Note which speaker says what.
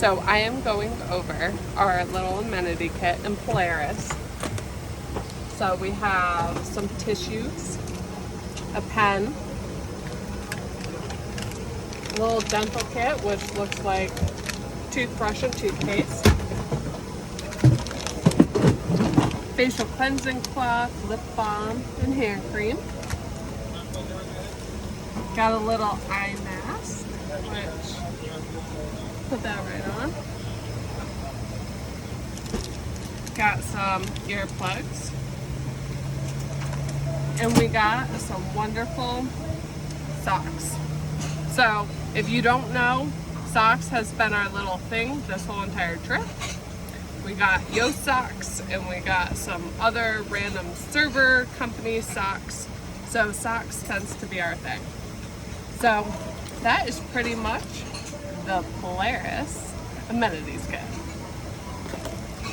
Speaker 1: So I am going over our little amenity kit in Polaris. So we have some tissues, a pen, a little dental kit, which looks like toothbrush and toothpaste, facial cleansing cloth, lip balm, and hand cream. Got a little eye mask, which put that right on. Got some earplugs. And we got some wonderful socks. So if you don't know, socks has been our little thing this whole entire trip. We got Yo socks and we got some other random server company socks. So socks tends to be our thing. So that is pretty much the Polaris amenities kit.